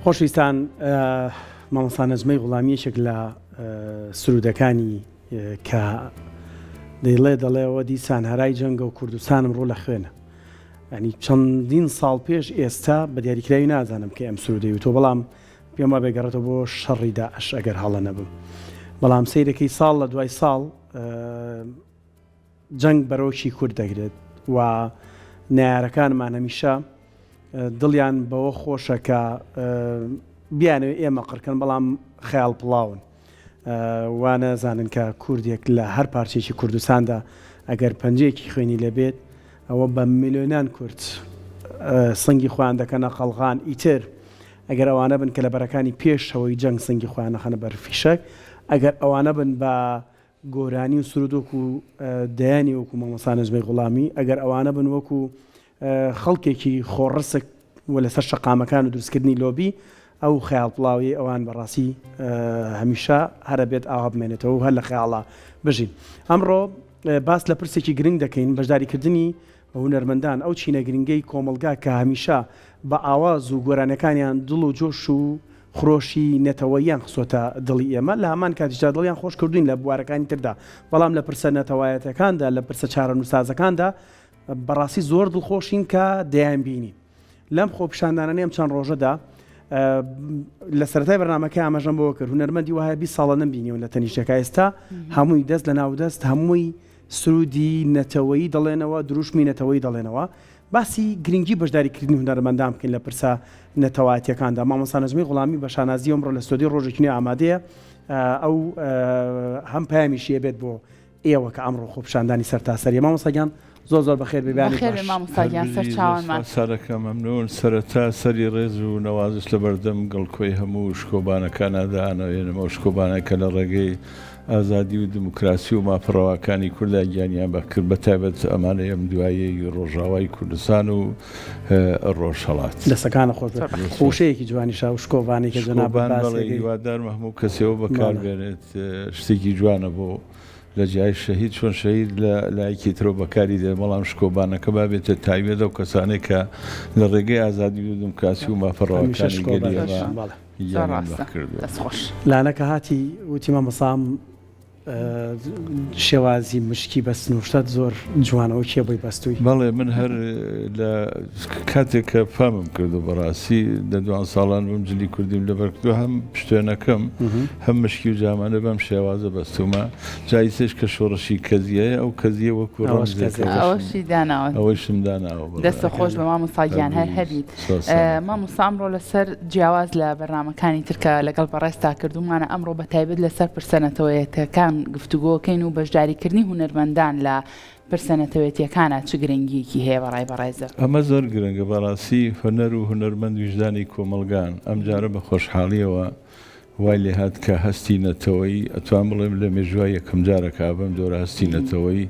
خۆشویستان مامۆستا نەجمەی غوڵامیەشێک لە سرودەکانی کە دەڵێەوە دیسان هەرای جەنگە و کوردستانم ڕۆ لە خوێنە، ینی چەندین ساڵ پێش ئێستا بە دیاریکراوی نازانم کە ئەم سرودەی تۆ، بەڵام پێمە بێگەڕێتەوە بۆ شەڕی داعش ئەگەر هەڵە نەبم، بەڵام سەیرەکەی ساڵ لە دوای ساڵ جەنگ بەرەوشی کورد دەگرێت و نایارەکانمان هەمیشە دڵیان بەوە خۆشە کە بیانەوە ئێمە قڕکەن، بەڵام خەیاڵ پڵاون وانەزانن کە کوردێک لە هەر پارچێکی کوردستاندا ئەگەر پەنجەیەکی خوێنی لەبێت ئەوە بە میلیۆنان کورد سنگی خۆیان دەکەنە قەڵغان. ئیتر ئەگەر ئەوانە بن کە لە بەرەکانی پێشەوەی جەنگ سنگی خۆیان نەخەنە بەر فیشەک، ئەگەر ئەوانە بن بە گۆرانی و سرودۆک و دەیانی وەکو مامۆستا نەجمەی غوڵامی، ئەگەر ئەوانە بن وەکو خەڵکێکی خۆڕسک و لەسەر شەقامەکان و دروستکردنی لۆبی، ئەو خەیاڵ پڵاوی ئەوان بەڕاستی هەمیشە هەرە بێت ئاوا بمێنێتەوە و هەر لە خەیاڵا بژین. ئەمڕۆ باس لە پرسێکی گرنگ دەکەین، بەشداریکردنی هونەرمەندان ئەو چینە گرنگەی کۆمەلگا کە هەمیشە بە ئاواز و گۆرانەکانیان دڵ و جۆش و خڕۆشی نەتەوەییان خسۆتە دڵی ئێمە، لە هەمان کاتیشدا دڵیان خۆش کردوین لە بوارەکانی تردا، بەڵام لە پرسە نەتەوایەتەکاندا لە پرسە چارە نووسازەکاندا بەڕاستی زۆر دڵخۆشین کە دەیان بینین. لەم خۆپیشاندانانە ئەم چەند ڕۆژەدا لە سەرەتای بەرنامەکە ئاماژەم بۆ کرد، هونەرمەندی وایە 20 ساڵە نەمبینیەوە لە تەنیشتەکە، ئێستا هەمووی دەست لە ناودەست هەمووی سرودی نەتەوەیی دەڵێنەوە، دروشمی نەتەوەیی دەڵێنەوە. باسی گرنگی بەشداریکردنی هونەرمەندان بکەین لە پرسە نەتەوایەتیەکاندا. مامۆستا نەجمەی غوڵامی بە شانازی ئەمڕۆ لە ستۆدیۆ ڕۆژێکی ئامادەیە، ئەو هەم پامیشیە بێت بۆ ئێوە کە ئەمڕۆ خۆپیشاندانی سەرتاسەریە. مامۆستا گیان زۆر بەخێر ببیانی سەرەکە مەمنون. سەرەتا سەری ڕێز و نەوازش لە بەردەم گەڵکۆی هەموو شکۆبانەکانەدا ئەنەوێنمەوە شکۆبانەکە لە ڕێگەی ئازادی و دموکراسی و مافڕەوەکانی کووردا گیانیان بەکرد، بەتایبەت ئەمانە ئەم دوایەی ڕۆژاوای کوردستان و ڕۆژهەڵات دەسەکانە خۆش خۆشەیەکی جوانی شاو شکۆبانی کە جەنابان هیوادارمە هەموو کەسەوە بەکاربێنێت، شتێکی جوانە بۆ لە جیای شەهید چۆن شەهید لە لایەکی ترۆ بەکاری دێ، بەڵام شکۆبانەکە بابێتە تایبێت ئەو کەسانێک کە لە ڕێگەی ئازادی و دموکراسی و مافڕەوەکانی گەلیەوە لانەکە هاتی وتی مامۆستا شێوازی مشکی بەستنوشتت زۆر جوانەوە کێ بۆی بەستووی؟ بەڵێ من هەر لە کاتێک کە فامم کردو بەڕاستی لە 2 ساڵان بم جلی کوردیم لەبەرکردو هەم پشتێنەکەم هەم مشکی و جامانە بەم شێوازە بەستومە. جایسش کە شۆڕشی کەزیەیە ئەو کەزیە وەکو ئەوەشم داناوە. دەستە خۆش بە مامۆستا گیان هەر هەبیت. مامۆستا ئەمڕۆ لەسەر جیاواز لە بەرنامەکانی ترکە لەگەڵ بەڕێستا کردومانە ئەمڕۆ بەتایبەت لەسەر پرسەنەتەوەیەتەکان گفتوگۆکەین و بەشداریکردنی هونەرمەندان لە پرسەنەتەوەیەتیەکانە چ گرنگیەکی هەیە بەڕای بەڕێزە؟ ئەمە زۆر گرنگە بەڕاستی هونەر و هونەرمەند ویژدانی کۆمەلگان ئەم جارە بە خۆشحاڵیەوە وای لێ هات کە هەستی نەتەوەی ئەتوان بڵێم لە مێژوای یەکەم جارەکە بەم جۆرە هەستی نەتەوەی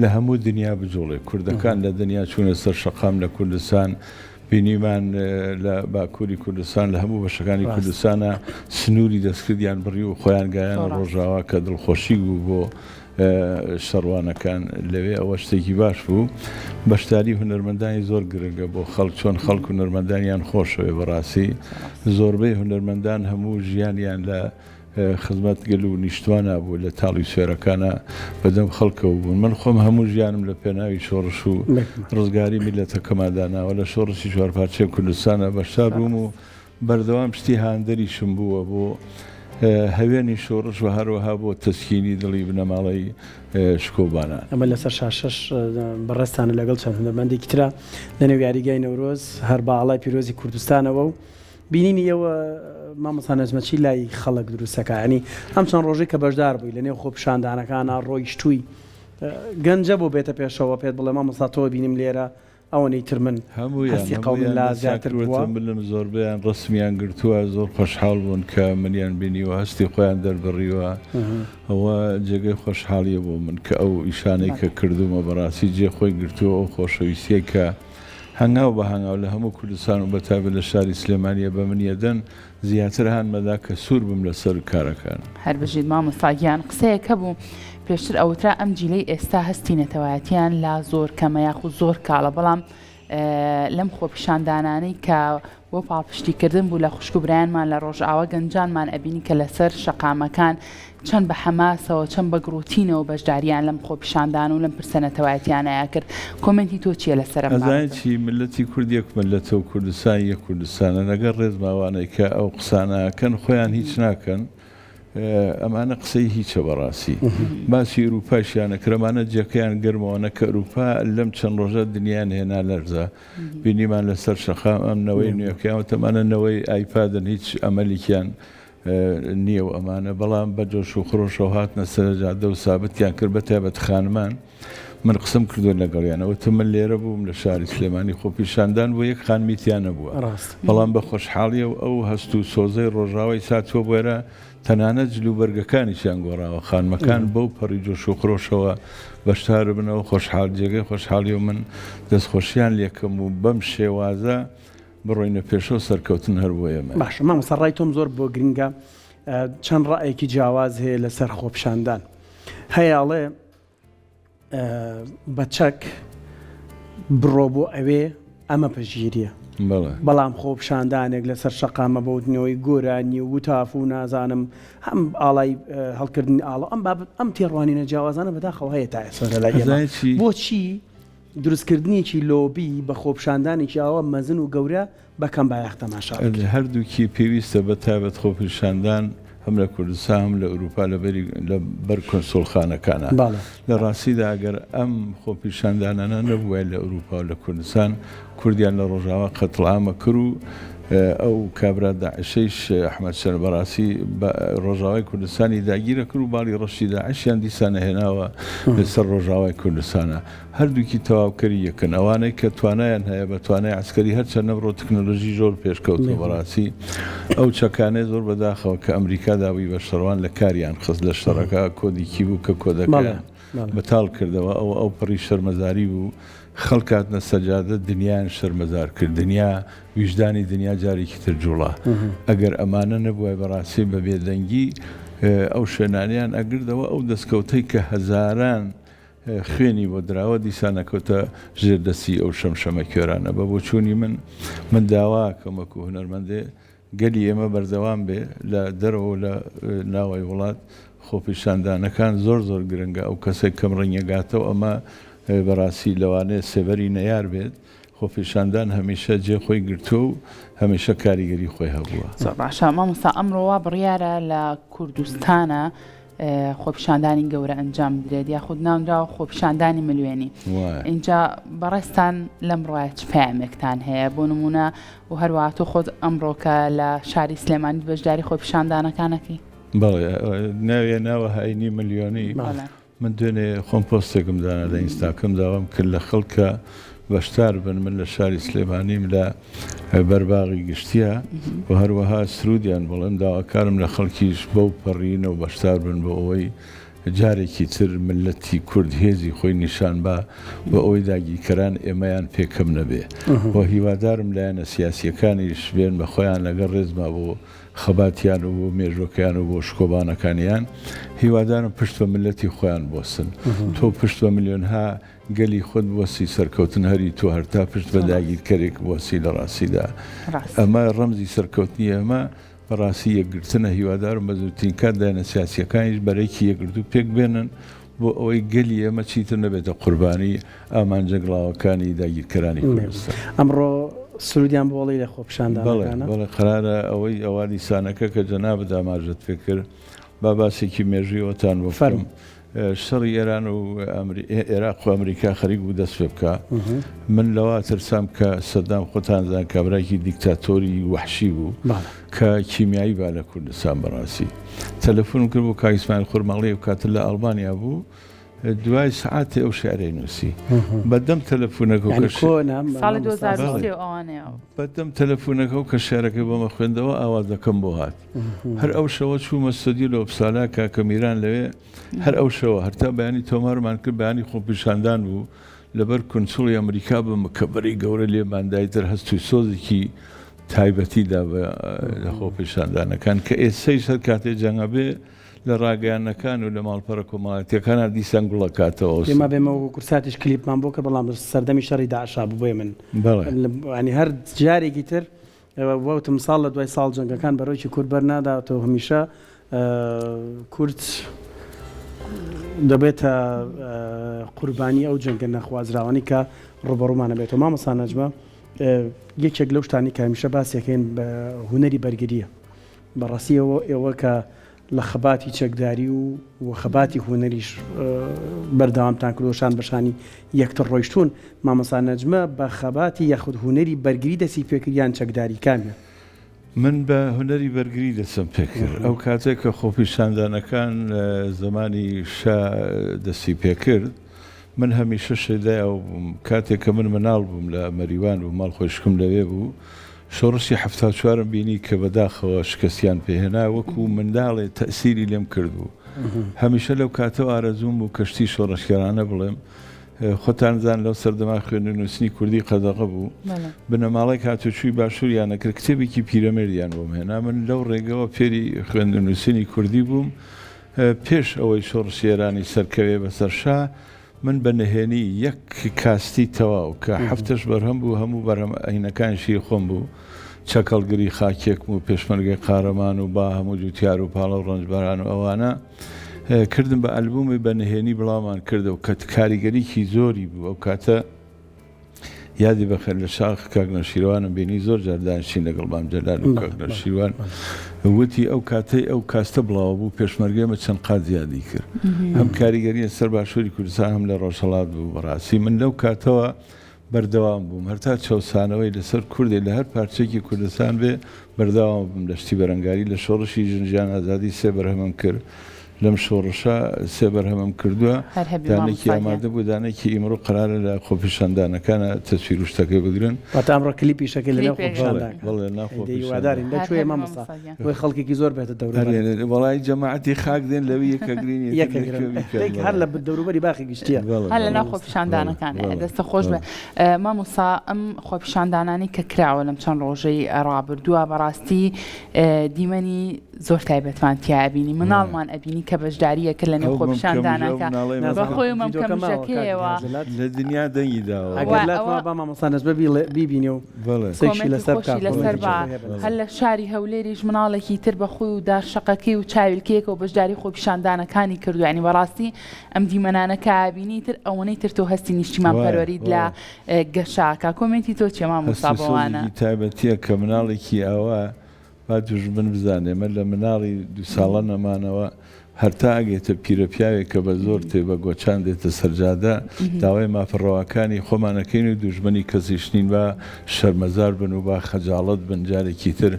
لە هەموو دنیا بجوڵێ. کوردەکان لە دنیا چوونە سەر شەقام لە کوردستان، بینیمان لە باکووری کوردستان لە هەموو بەشەکانی کوردستانە سنووری دەستکردیان بڕی و خۆیان گایان ڕۆژاوا کە دڵخۆشی بوو بۆ شەڕوانەکان لەوێ. ئەوە شتێکی باش بوو. بەشداری هونەرمەندانی زۆر گرنگە بۆ خەڵک، چۆن خەڵک هونەرمەندانیان خۆشەوێ. بەڕاستی زۆربەی هونەرمەندان هەموو ژیانیان لە خزمەت گەل و نیشتوانە بوو، لە تاڵی سوێرەکانە بەدەم خەڵکەوە بوون. من خۆم هەموو ژیانم لە پێناوی شۆڕش و ڕزگاری میلەتەکەماداناوە لە شۆڕشی چوارپارچەی کوردستانە بەشدار بووم و بەردەوام شتی هاندەریشم بووە بۆ هەوێنی شۆڕش و هەروەها بۆ تەسکینی دڵی بنەماڵی شکۆبانە. ئەمە لەسەر شاشەش بەڕێستانە لەگەڵ چەند هونەرمەندێکی ترە لە نێو یاریگای نەورۆز هەر باڵای پیرۆزی کوردستانەوە و بینینی ئێوە مامۆستا نەجمەچی لای خەڵک دروستەکە، ینی ئەم چەند ڕۆژێک کە بەشدار بووی لە نێو خۆپیشاندانەکانە ڕۆیشتووی گەنجە بۆ بێتە پێشەوە پێت بڵێ مامۆستا تۆ بینیم لێرە ئەوە نەیتر من هەستی قەوم لا زیاتر بووە. بلم زۆربیان ڕسمیان گرتووە، زۆر خۆشحاڵ بوون کە منیان بینیوە، هەستی خۆیان دەربڕیوە. ئەوە جێگەی خۆشحاڵیە بۆ من کە ئەو ئیشانەی کە کردومە بەڕاستی جێ خۆی گرتووە. ئەو خۆشەویستیە کە هەنگاو بە هەنگاو لە هەموو کوردستان و بەتایبەت لە شاری سلێمانیە بە منیەدەن زیاتر هانمەدا کە سوور بم لەسەر کارەکان. هەر بژیت مامۆستا گیان قسەیەکە بوو پێشتر ئەوترا ئەم جیلەی ئێستا هەستی نەتەوایەتیان لا زۆر کەمە یاخود زۆر کاڵە، بەڵام لەم خۆپیشاندانانەی کە بۆ پاڵپشتیکردن بوو لە خوشک و برایانمان لە ڕۆژئاوا گەنجانمان ئەبینی کە لەسەر شەقامەکان چەند بە حەماسەوە چەند بە گرۆتینەوە بەشداریان لەم خۆپیشاندان و لەم پرسەنەتەوایەتیانەیە کرد. کۆمنتی تۆ چییە لەسەر ئەم بابەتە؟ ئەزانیی ملەتی کورد یەک ملەتە و کوردستان یەک کوردستانە لەگەڵ ڕێزماوانەی کە ئەو قسانەکەن خۆیان هیچ ناکەن ئەمانە قسەی هیچە بەڕاستی باسی ئەوروپاشیانە کرەمانە جێکەیان گەرمەوەنە کە ئەوروپا لەم چەند ڕۆژە دنیایان هێنا لەرزە بینیمان لەسەر شەقام ئەم نەوەی نوێکیان تەمانە نەوەی ئایپادن هیچ ئەمەلیکیان نییە و ئەمانە بەڵام بە جۆش و خڕۆشەوە هاتنە سەرجادە و سابتیان کرد بە تایبەت خانمان من قسم کردو لەگەڵیانەوە تو من لێرە بووم لە شاری سلێمانی خۆپیشاندان بۆ یەک خانمیتیان نەبووە بەڵام بە خۆشحاڵیە و ئەو هەست و سۆزەی ڕۆژاوای ساتووە بۆێرە تەنانەت جلوبەرگەکانیشیان گۆڕاوە خانمەکان بەو پەڕی جۆش و خڕۆشەوە بەشدار بنەوە خۆشحاڵ جێگەی خۆشحاڵی و من دەستخۆشیان لێکەم و بەم شێوازە بڕۆینە پێشەوە سەرکەوتن هەر بۆ ئێمە. باش مامۆستا ڕای تۆم زۆر بۆ گرنگە چەند ڕائێکی جیاواز هەیە لەسەر خۆپیشاندان هەیەڵێ بە چەک بڕۆ بۆ ئەوێ ئەمە پەژگیریە بەڵام خۆپیشاندانێک لەسەر شەقامە بەوتنەوەی گۆرانی و وتاف و نازانم هەم ئاڵای هەڵکردنی ئاڵە ئەم تێڕوانینە جیاوازانە بەداخەوە هەیە تا ئێستا لە ئێمە بۆچی دروستکردنیەکی لۆبی بە خۆپیشاندانێکی ئەوە مەزن و گەورە بەکەم بایەخ تەماشا هەردووکی پێویستە بە تایبەت خۆپیشاندان هەم لە کوردستان هەم لە ئەوروپا لە بەر کۆنسۆڵخانەکانە لە ڕاستیدا ئەگەر ئەم خۆپیشاندانانە نەبووە لە ئەوروپا و لە کوردستان کوردیان لە ڕۆژاوا قەتڵامە کرد و ئەو کابرا داعشەیش ئەحمەد شەر بەڕاستی ڕۆژاوای کوردستانی داگیرە کرد و باڵی ڕەشی داعشیان دیسانە هێناوە لەسەر ڕۆژاوای کوردستانە هەردووکی تەواوکەری یەکن ئەوانەی کە توانایان هەیە بە توانای عسکەری هەرچەند نەبڕۆ تکنۆلۆژی زۆر پێشکەوتوە بەڕاستی ئەو چەکانەی زۆر بەداخەوە کە ئەمریکا داوی بە شەڕوان لە کاریان خست لە شەڕەکە کۆدیکی بوو کە کۆدەکەیان بەتاڵ کردەوە ئەو پڕی شەرمەزاری بوو خەڵکاتنە سەجادە دنیایان شەرمەزار کرد دنیا ویژدانی دنیا جارێکی تر جوڵا ئەگەر ئەمانە نەبووە بەڕاستی بە بێدەنگی ئەو شوێنانیان ئەگردەوە ئەو دەستکەوتەی کە هەزاران خوێنی بۆ دراوە دیسانەکەوتە ژێردەسی ئەو شەمشەمە کێرانە بە بۆ چوونی من داوا کەمەکو هونەرمەندێ گەلی ئێمە بەردەوام بێ لە دەرەوە لە ناوەی وڵات خۆپیشاندانەکان زۆر گرنگە ئەو کەسێک کەم ڕەنگەگاتەوە ئەمە بەڕاستی لەوانەیە سێبەری نەیار بێت خۆپیشاندان هەمیشە جێ خۆی گرتو و هەمیشە کاریگەری خۆی هەبووە. باشە مامۆستا ئەمڕۆوە بڕیارە لە کوردستانە خۆپیشاندانی گەورە ئەنجام بدرێت یاخود ناونراوە خۆپیشاندانی ملوێنی اینجا بەڕێستان لەم ڕایە چ پامێکتان هەیە بۆ نمونە و هەروەها تۆ خۆت ئەمڕۆکە لە شاری سلێمانی بەشداری خۆپیشاندانەکانەکەی؟ بەڵێ ناوێ ناوە هاینی ملیۆنی من دوێنێ خۆم پۆستێکم دانا لە ئینستاکەم داوام کرد لە خەڵکە بەشدار بن من لە شاری سلێمانیم لە بەرباغی گشتیە و هەروەها سرودیان بڵێم داواکارم لە خەڵکیش بەو پەڕینە و بەشدار بن بۆ ئەوەی جارێکی تر ملەتی کورد هێزی خۆی نیشان بە ئەوەی داگیرکەران ئێمەیان پێکەم نەبێ بۆ هیوادارم لایەنە سیاسیەکانیش بێن بە خۆیان لەگەڵ ڕێزما بۆ خەباتیان و بۆ مێژۆکیان و بۆ شکۆبانەکانیان هیوادارم پشت بە ملەتی خۆیان بۆسن تۆ پشت بە میلیۆنها گەلی خۆت بۆسی سەرکەوتن هەری تۆ هەرتا پشت بە داگیرکەرێک بۆسی لە ڕاستیدا ئەمە ڕەمزی سەرکەوتنی ئەمە بەڕاستی یەکگرتنە هیوادارم بە زووترین کات دایەنە سیاسیەکانیش بەرەیکی یەکگرتو پێک بێنن بۆ ئەوەی گەلی ئێمە چیتر نەبێتە قوربانی ئامانجە گڵاوەکانی داگیرکەرانی کوردستان. ئەمڕۆ سرودیان بۆڵی لە خۆپیشاندانەکانە بەڵێ قرارە ئەوەی ئەوا دیسانەکە کە جەنابەت ئاماژەت پێ کرد با باسێکی مێژویەوەتان بۆ فەرم شەڕی ئێران و عێراق و ئەمریکا خەریک بوو دەست پێ بکە من لەوا ترسام کە سەدام خۆتانزان کابراکی دیکتاتۆری وەحشی بوو کە کیمیایی با لە کوردستان بەڕاستی تەلەفۆنم کرد بۆ کاک ئیسماعیل خورماڵی و کاتر لە ئەڵبانیا بوو دوای سعاتێ ئەو شعرەی نووسی بەدەم تەلەفۆنەکە بەدەم تەلەفۆنەکە و کە شارەکەی بۆمە خوێندەوە ئاوازەکەم بۆ هات هەر ئەو شەوە چوومە سەدی لە ئۆپسالا کاکە میران لەوێ هەر ئەو شەوە هەرتا بەیانی تۆمارمان کرد بەیانی خۆپیشاندان بوو لەبەر کۆنسوڵی ئەمریکا بە مکەبەری گەورە لێماندایتر هەستوی سۆزێکی تایبەتیدا لە خۆپیشاندانەکان کە ئێسەی سەر کاتێ جەنگە بێ لە ڕاگەیانەکان و لە ماڵپەڕە کۆمەڵایەتیەکانە دیسان گوڵەکاتەوە ئێمە بێمە کورساتیش کلیپمان بۆ کە بەڵام سەردەمی شەڕی داعشا بووێ من ینی هەر جارێکی تر وتم ساڵ لە دوای ساڵ جەنگەکان بەڕێکی کورد بەرناداوەتەوە هەمیشە کورد دەبێتە قوربانی ئەو جەنگە نەخوازراوانی کە ڕوبەڕوومانە بێتەوە. مامۆستا نەجمە یەکێک لەو شتانی کە هەمیشە باسیەکەین بە هونەری بەرگریە بەڕاستی ئێوە کە لە خەباتی چەکداری و خەباتی هونەریش بەردەوامتان کردوشان بەشانی یەکتر ڕۆیشتون. مامۆستا نەجمە بە خەباتی یاخود هونەری بەرگری دەسی پێکردیان چەکداری کامە؟ من بە هونەری بەرگری دەسم پێکرد. ئەو کاتێک کە خۆپیشاندانەکان زمانی شا دەستی پێکرد، من هەمیشە شێدای و کاتێک کە من مناڵ بووم لە مەریوان و ماڵ خۆشکم لەوێ بوو، شۆڕشی 74 بینی کە بەداخەوە شکستیان پێهێنا وەکو منداڵێ تەسیری لێم کردبوو. هەمیشە لەو کاتەوە ئارەزوم بوو کەشتی شۆڕشکێرانە بڵێم خۆتانزان لەو سەردەما خوێندنووسنی کوردی قەدەغە بوو، بنەماڵێک هاتوچووی باشووریانە کرد، کتێبێکی پیرەمێردیان بۆم هێنا. من لەو ڕێگەوە فێری خوێندنووسنی کوردی بووم. پێش ئەوەی شۆڕشێرانی سەرکەوێ بەسەر شا، من بە نهێنی یەک کاستی تەواو کە هەفتەش بەرهەم بوو، هەموو بەرهەم ئەینەکانشی خۆم بوو، چەکەڵگری خاکێکم و پێشمەرگەی قارەمان و با هەموو جوتیار و پاڵە و ڕەنجباران و ئەوانە کردم بە ئەلبومی بە نهێنی بڵاومان کردەوە کە کاریگەریکی زۆری بوو. ئەو کاتە یادی بەخێر لە شاخ کاکنەشیروانم بینی زۆر جاردانشین لەگەڵ بام جەلال و کاکنەشیروان وتی ئەو کاتەی ئەو کاستە بڵاو بوو پێشمەرگێمە چەند قات زیادی کرد. هەم کاریگەریە سەر باشووری کوردستان هەم لە ڕۆژهەڵات بوو. بەڕاستی من لەو کاتەوە بەردەوام بووم، هەرتا چەوسانەوەی لەسەر کوردێ لە هەر پارچێکی کوردستان بێ بەردەوام بووم لە شتی بەرەنگاری. لە شۆڕشی ژنجیان ئازادی سێ بەرهەمم کرد، لەم شۆڕشە سێ بەرهەمم کردووە. دانێکی ئامادە بوو، دانێکی ئیمڕۆ قرارە لە خۆپیشاندانەکانە تەسویر و شتەکەی بگرن. واتە ئەمڕۆ کلیپی شەکل لە خۆپیشاندانەکان دەیوادارین لەکوێ بۆی خەڵکێکی زۆر بێتە دەوروبەر. وەڵای جەماعەتی خاک دێن لەوی یەکەگرینی هەر لە دەوروبەری باخی گشتیە هەر لە ناو خۆپیشاندانەکان دەستە خۆش بێ. مامۆستا ئەم خۆپیشاندانانی کە کراوە لەم چەند ڕۆژەی ڕابردووە بەڕاستی دیمەنی زۆر تایبەتمان تیا بینی، مناڵمان ئەبینی کە بەشداریە کرد لە نێو خۆپیشاندانەکە بەخۆی مەمکەمژەکەیەوە لە دنیا دەنگی داوە. ئەگەر با مامۆستا نەجمە بیبینێ و کۆمەنتی خۆشی لەسەر بە هەر لە شاری هەولێریش مناڵێکی تر بەخۆی و دارشەقەکەی و چاویلکەیەکە و بەشداری خۆپیشاندانەکانی کردو. یعنی بەڕاستی ئەم دیمەنانەکە ئابینی تر ئەوەنەی تر تۆ هەستی نیشتیمان پەروەرید لە گەشاکە. کۆمنتی تۆ چێ مامۆستا بەوانە؟ تایبەتیە کە مناڵێکی ئەوە با دوژمن بزانێ. من لە مناڵی 2 ساڵە نەمانەوە هەرتا ئەگێتە پیرە پیاوێک کە بە زۆر تێ بە گۆچان دێتە سەرجادە، داوای مافڕەوەکانی خۆمانەکەین و دوژمنی کەسیشتین بە شەرمەزار بن و با خەجاڵت بن جارێکی تر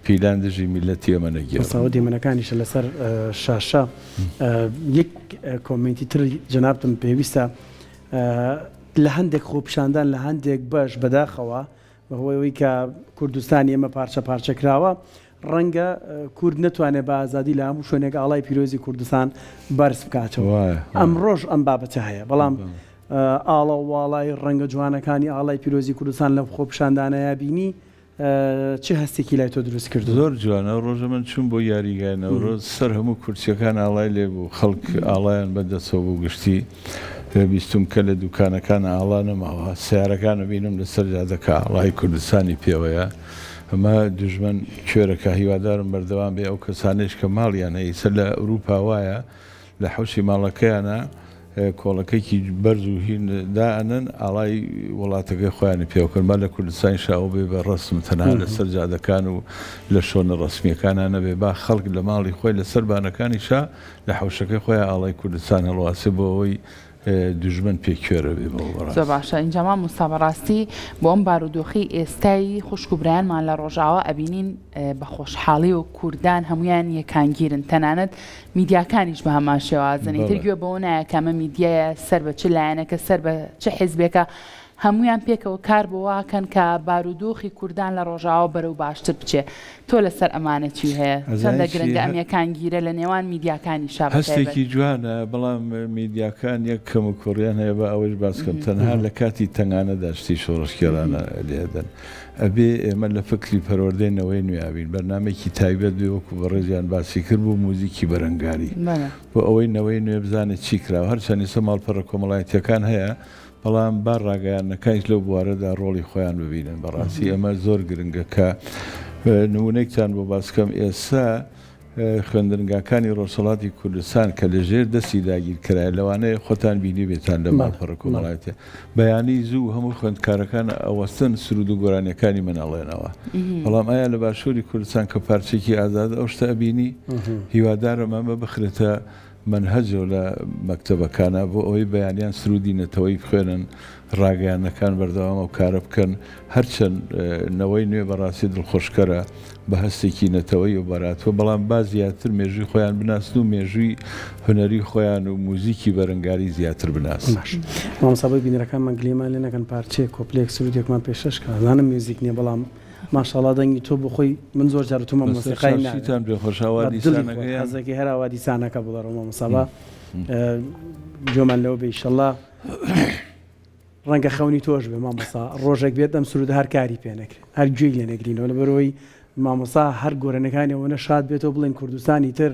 پیلان دژی میلەتی ئەمە نەگیرن. ساوە دیمەنەکانیشە لەسەر شاشە. یەک کۆمنتی تر جەنابتم پێویستە لە هەندێک خۆپیشاندان لە هەندێک بەش بەداخەوە بەهۆیەوەی کە کوردستانی ئێمە پارچە پارچەکراوە، ڕەنگە کورد نەتوانێت بە ئازادی لە هەموو شوێنێک ئاڵای پیرۆزی کوردستان بەرز بکاتەوە. ئەمڕۆژ ئەم بابەتە هەیە، بەڵام ئاڵە واڵای ڕەنگە جوانەکانی ئاڵای پیرۆزی کوردستان لە خۆپیشاندانەیە بینی چه هەستێکی لای تۆ دروست کرد؟ زۆر جوانە. ڕۆژە من چوون بۆ یاریگایەوە ڕۆژ سەر هەموو کورسیەکان ئاڵای لێ بوو، خەڵک ئاڵایان بەدەستەوە بوو گشتی. بیستم کە لە دوکانەکان ئاڵا نەماوە، سیارەکانە بینم لەسەر جادەکە ئاڵای کوردستانی پێوەیە. ئەمە دوژمن کوێرەکە هیوادارم بەردەوام بێ. ئەو کەسانش کە ماڵیانە ئیسە لە ئەوروپا وایە لە حوشی ماڵەکەیانە کۆڵەکەیکی بەرز و هیندانن ئاڵای وڵاتەکەی خۆیانی پێوەکەن با لە کوردستانی شاو بێ بە ڕسم تەنها لەسەر جادەکان و لە شۆنە ڕسمیەکانە نەبێ، با خەڵک لە ماڵی خۆی لەسەر بانەکانی شا لە حوشەکەی خۆیان ئاڵای کوردستان هەڵواسێ بۆ ئەوەی دوژمن پێکوێرە بێ. زۆر باشە. اینجا مامۆستا بەڕاستی بۆ ئەم بارودۆخی ئێستایی خوشک و برایانمان لە ڕۆژاوە ئەبینین بە خۆشحاڵی و کوردان هەمویان یەکانگیرن، تەنانەت میدیاکانیش بە هەمان شێوازن. ئیتر گوێ بەوە نایە کە ئەمە میدیایە سەر بە چ لایەنەکە سەر بە چه حیزبێکە هەمویان پێکەوە کار بۆواکەن کە بارودۆخی کوردان لە ڕۆژاوە بەرەو باشتر بچێ. تۆ لەسەر ئەمانە چی هەیە؟ چەندە گرنگە ئەم یەکانگیرە لە نێوان میدیاکانی شاب؟ هەستێکی جوانە، بەڵام میدیاکان یەک کەم و کوڕیان هەیە بە ئەوەش باسکەم تەنها لە کاتی تەنگانەدا شتی شۆڕشکێرانە لێدەن. ئەبێ ئێمە لە فکری پەروەردەینەوەی نوێبین، بەرنامێکی تایبەت بێ وەکو بەڕێزیان باسی کرد بوو موزیکی بەرەنگاری بۆ ئەوەی نەوەی نوێ بزانێت چی کراوە. هەرچەندی سە ماڵپەڕە کۆمەڵایەتیەکان هەیە، بەڵام با ڕاگەیانەکەیش لەو بوارەدا ڕۆڵی خۆیان ببینن بەڕاستی ئەمە زۆر گرنگە کە نمونەیەکتان بۆ باسکەم ئێستا خوێندنگاکانی ڕۆژهەڵاتی کوردستان کە لەژێر دەستی داگیرکرای لەوانەیە خۆتان بینی بێتان لە ماڵپەڕە کۆمەڵایەتێ بەیانی زوو هەموو خوێندکارەکان ئەوەستن سرود و گۆرانیەکانی مناڵێنەوە بەڵام ئایا لە باشووری کوردستان کە پارچێکی ئازاد ئەو شتە ئەبینی هیوادارم ئەمە بخرێتە منهەجە لە مەکتەبەکانە بۆ ئەوەی بەیانیان سرودی نەتەوەی بخوێنن ڕاگەیانەکان بەردەوام و کارە بکەن هەرچەند نەوەی نوێ بەڕاستی دڵخۆشکەرە بە هەستێکی نەتەوەی و بەراتوە بەڵام با زیاتر مێژووی خۆیان بناسن و مێژووی هونەری خۆیان و موزیکی بەرەنگاری زیاتر بناسن. مامۆستا بینەرەکانمان گلێمان لێ نەکەن پارچەیە کۆپلێک سرودێکمان پێشەش کە زانم میوزیک نییە بەڵام ماشاءڵڵا دەنگی تۆ بۆ خۆی من زۆر جار تومە مۆسیقای ناشیتان بێخۆشەوە دیسانەکەی حەزێکی هەر ئاوا دیسانەکە بڵێڕەوە مامۆستا جۆمان لەوە بێ ئینشەڵڵا ڕەنگە خەونی تۆش بێ مامۆستا ڕۆژێک بێت ئەم سرودە هەر کاری پێ نەکرێت هەر گوێی لێ نەگرینەوە لەبەرەوەی مامۆستا هەر گۆرانەکانیەوەنە شاد بێتەوە بڵێن کوردستانی تر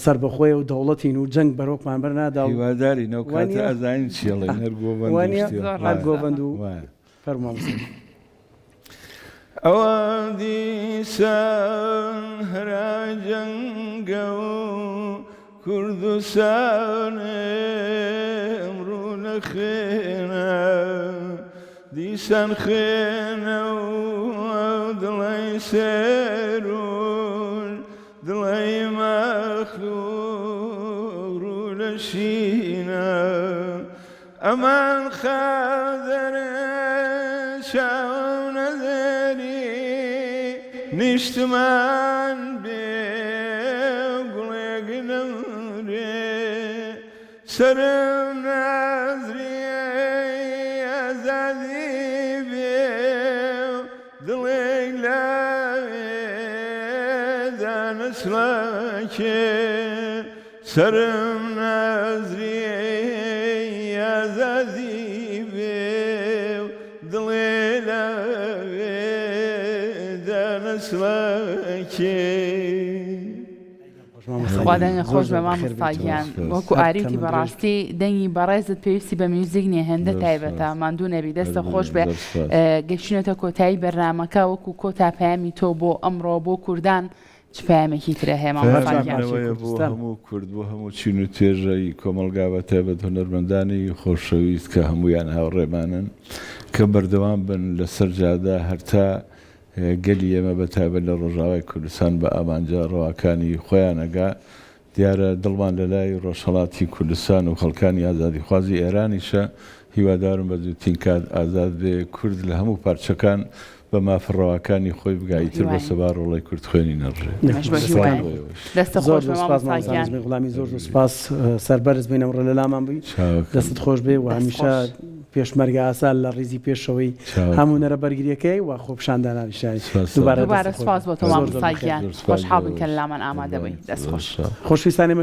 سربەخۆی و دەوڵەتین و جەنگ بەرۆکمان بەرنادا و هیواداری نەوکاتە ئەزانین چێڵێ هەر گۆڤەند و فەرمامۆستا ئەوە دیسان هەرا جەنگە و کوردستان ئەمڕۆ نەخێنە دیسان خێنە و دڵی سێرون دڵی مەخلوق ڕوو لە شینە ئەمان خەدەرە چاو نەدەری نیشتمان بێ گوڵێک نەمرێ سەرم نازریە ئازادی بێ دڵێک لاوێدا نەسڵەکێ سەرم نازریە ئازادی بێ دڵێ لاوێدا نەسڵەکێ خوادەنگە خۆش بە مامۆستاگیان وەکو ئاریوتی بەڕاستی دەنگی بەڕێزت پێویستی بە میوزیک نیە هێندە تایبەتە ماندوو نەبی دەستە خۆش بێ گەشتونەتە کۆتایی بەرنامەکە وەکو کۆتا پەیامی تۆ بۆ ئەمڕۆ بۆ کوردان چ پەیامێکی ترە هەیە مامۆستاگیان بۆ هەموو کورد بۆ هەموو چین و توێژەی کۆمەلگا بە تایبەت هونەرمەندانی خۆشەویست کە هەمویان هاوڕێمانن کە بەردەوام بن لەسەر جادا هەرتا گەلی ئێمە بەتایبەت لە ڕۆژاوای کوردستان بە ئامانجا ڕەواکانی خۆیان ئەگا دیارە دڵمان لە لای ڕۆژهەڵاتی کوردستان و خەڵکانی ئازادیخوازی ئێرانیشە هیوادارم بە زووترین کات ئازاد بێ کورد لە هەموو پارچەکان بە مافڕەوەکانی خۆی بگایتر بە سەبار ڕۆڵی کورد خوێنی نەڕێ غڵامی زۆر سوپاس سەربەرز بینەم ڕە لە لامان بووی دەستت خۆش بێ و هەمیشە پێشمەرگە ئاسان لە ڕیزی پێشەوەی هەموو نەرە بەرگریەکەی و خۆپشاندانانیشانی دووبارە سپاس بۆ تۆ مامۆستاگیان خۆشحاڵ بن کە لە لامان ئامادە بووی دەست خۆش خۆشویستانی